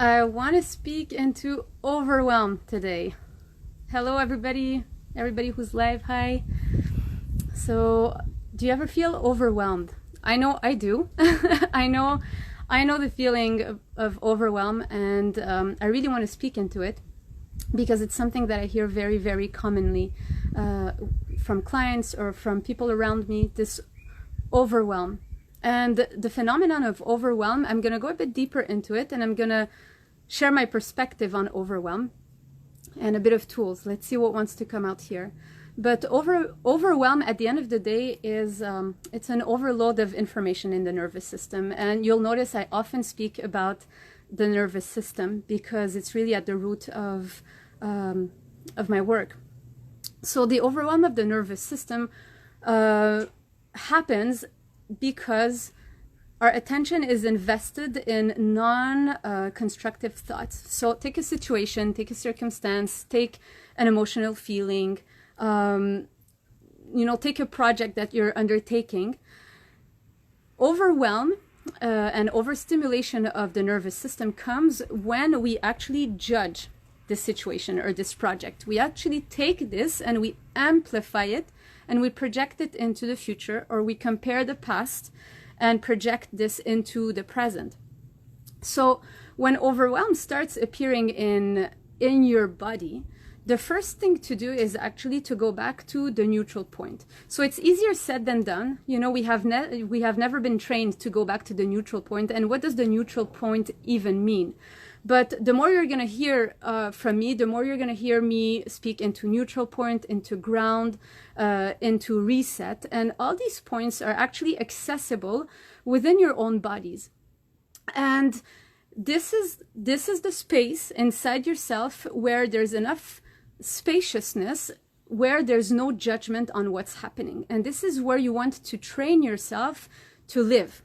I want to speak into overwhelm today. Hello, everybody who's live. Hi. So, do you ever feel overwhelmed? I know I do. I know the feeling of overwhelm, and I really want to speak into it because it's something that I hear very, very commonly from clients or from people around me. This overwhelm. And the phenomenon of overwhelm, I'm going to go a bit deeper into it, and I'm going to share my perspective on overwhelm and a bit of tools. Let's see what wants to come out here. But overwhelm at the end of the day is it's an overload of information in the nervous system. And you'll notice I often speak about the nervous system because it's really at the root of my work. So the overwhelm of the nervous system happens because our attention is invested in non-constructive thoughts. So take a situation, take a circumstance, take an emotional feeling, take a project that you're undertaking. Overwhelm and overstimulation of the nervous system comes when we actually judge this situation or this project. We actually take this and we amplify it and we project it into the future, or we compare the past and project this into the present. So when overwhelm starts appearing in your body, the first thing to do is actually to go back to the neutral point. So it's easier said than done. You know, we have never been trained to go back to the neutral point. And what does the neutral point even mean? But the more you're going to hear from me, the more you're going to hear me speak into neutral point, into ground, into reset. And all these points are actually accessible within your own bodies. And this is the space inside yourself where there's enough spaciousness, where there's no judgment on what's happening. And this is where you want to train yourself to live,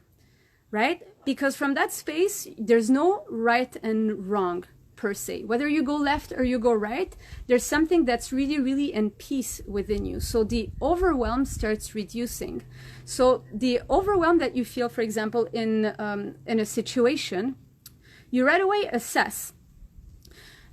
right? Because from that space, there's no right and wrong per se. Whether you go left or you go right, there's something that's really, really in peace within you. So the overwhelm starts reducing. So the overwhelm that you feel, for example, in a situation, you right away assess,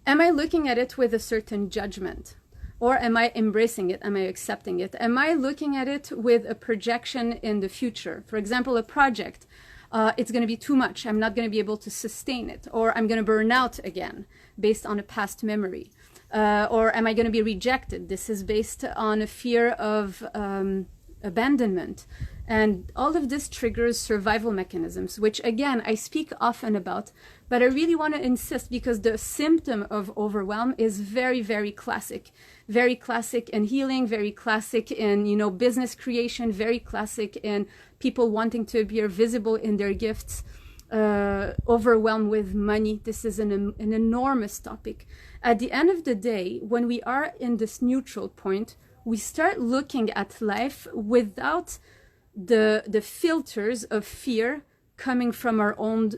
am I looking at it with a certain judgment? Or am I embracing it? Am I accepting it? Am I looking at it with a projection in the future? For example, a project. It's going to be too much. I'm not going to be able to sustain it. Or I'm going to burn out again based on a past memory. Or am I going to be rejected? This is based on a fear of abandonment. And all of this triggers survival mechanisms, which again, I speak often about, but I really want to insist because the symptom of overwhelm is very, very classic in healing, very classic in, business creation, very classic in people wanting to appear visible in their gifts, overwhelmed with money. This is an enormous topic. At the end of the day, when we are in this neutral point, we start looking at life without the filters of fear coming from our own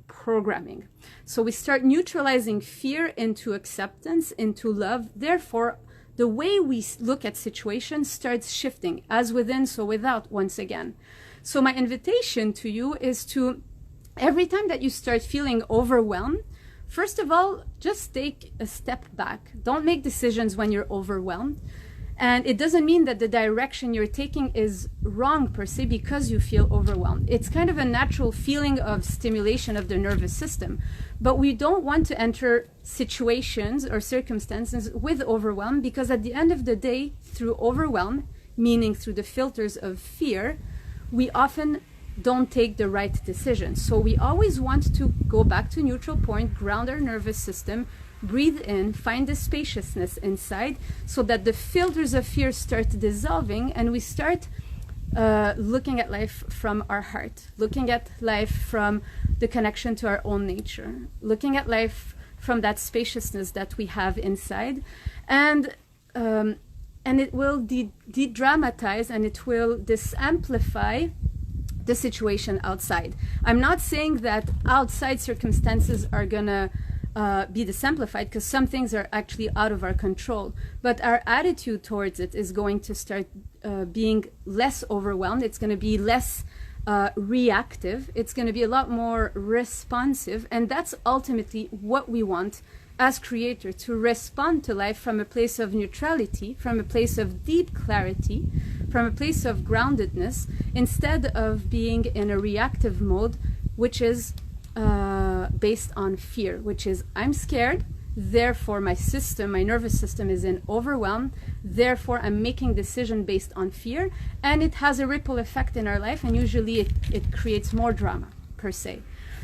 programming. So we start neutralizing fear into acceptance, into love. Therefore, the way we look at situations starts shifting, as within, so without, once again. So my invitation to you is to, every time that you start feeling overwhelmed, first of all, just take a step back. Don't make decisions when you're overwhelmed. And it doesn't mean that the direction you're taking is wrong per se because you feel overwhelmed. It's kind of a natural feeling of stimulation of the nervous system. But we don't want to enter situations or circumstances with overwhelm because at the end of the day, through overwhelm, meaning through the filters of fear, we often don't take the right decision. So we always want to go back to neutral point, ground our nervous system, breathe in, find the spaciousness inside so that the filters of fear start dissolving and we start looking at life from our heart, looking at life from the connection to our own nature, looking at life from that spaciousness that we have inside. And it will de-dramatize and it will disamplify the situation outside. I'm not saying that outside circumstances are gonna be disamplified because some things are actually out of our control, but our attitude towards it is going to start being less overwhelmed. It's going to be less reactive. It's going to be a lot more responsive. And that's ultimately what we want as creator, to respond to life from a place of neutrality, from a place of deep clarity, from a place of groundedness, instead of being in a reactive mode, which is based on fear, which is I'm scared, therefore my system, my nervous system is in overwhelm, therefore I'm making decision based on fear, and it has a ripple effect in our life, and usually it creates more drama per se.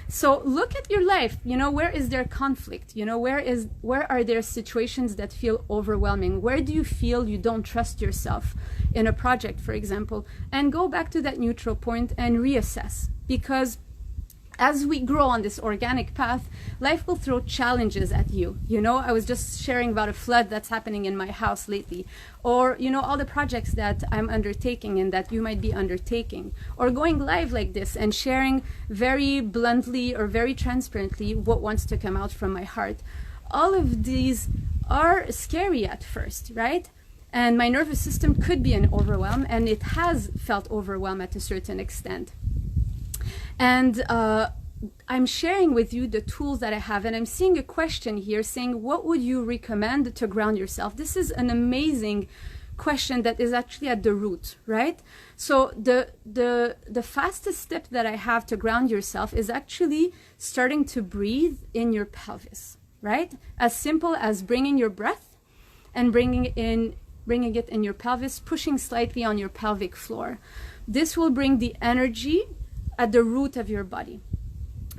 So look at your life, you know, where is there conflict? You know, where are there situations that feel overwhelming? Where do you feel you don't trust yourself in a project, for example? And go back to that neutral point and reassess, because as we grow on this organic path, life will throw challenges at you. You know, I was just sharing about a flood that's happening in my house lately, or, you know, all the projects that I'm undertaking and that you might be undertaking, or going live like this and sharing very bluntly or very transparently what wants to come out from my heart. All of these are scary at first, right? And my nervous system could be in overwhelm, and it has felt overwhelmed at a certain extent. And I'm sharing with you the tools that I have, and I'm seeing a question here saying, what would you recommend to ground yourself? This is an amazing question that is actually at the root, right? So the fastest step that I have to ground yourself is actually starting to breathe in your pelvis, right? As simple as bringing your breath and bringing it in your pelvis, pushing slightly on your pelvic floor. This will bring the energy at the root of your body.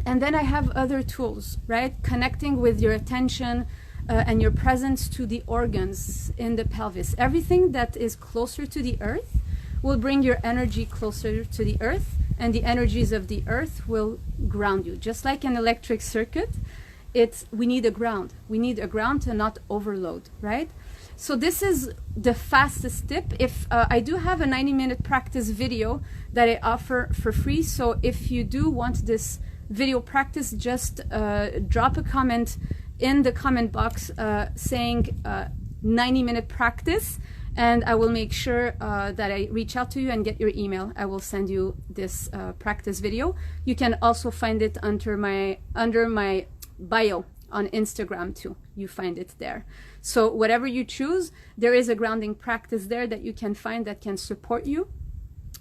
And then I have other tools, right? Connecting with your attention and your presence to the organs in the pelvis. Everything that is closer to the earth will bring your energy closer to the earth, and the energies of the earth will ground you. Just like an electric circuit, we need a ground. We need a ground to not overload, right? So this is the fastest tip. If I do have a 90-minute practice video that I offer for free. So if you do want this video practice, just drop a comment in the comment box saying 90-minute practice, and I will make sure that I reach out to you and get your email. I will send you this practice video. You can also find it under my bio on Instagram too. You find it there. So whatever you choose, there is a grounding practice there that you can find that can support you.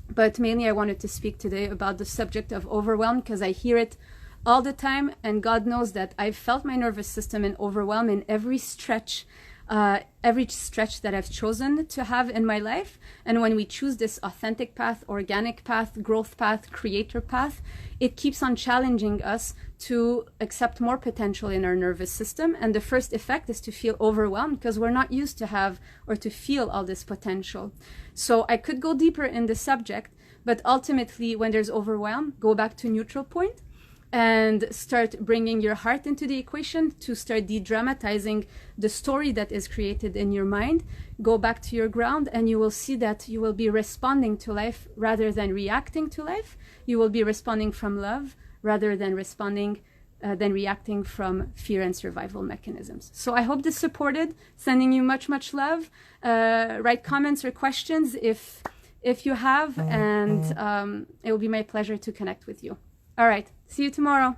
But mainly I wanted to speak today about the subject of overwhelm, because I hear it all the time, and God knows that I've felt my nervous system in overwhelm in every stretch that I've chosen to have in my life. And when we choose this authentic path, organic path, growth path, creator path, it keeps on challenging us to accept more potential in our nervous system. And the first effect is to feel overwhelmed, because we're not used to have or to feel all this potential. So I could go deeper in the subject, but ultimately when there's overwhelm, go back to neutral point and start bringing your heart into the equation, to start de-dramatizing the story that is created in your mind. Go back to your ground, and you will see that you will be responding to life rather than reacting to life. You will be responding from love rather than reacting from fear and survival mechanisms. So I hope this supported. Sending you much, much love. Write comments or questions if you have, and it will be my pleasure to connect with you. All right. See you tomorrow.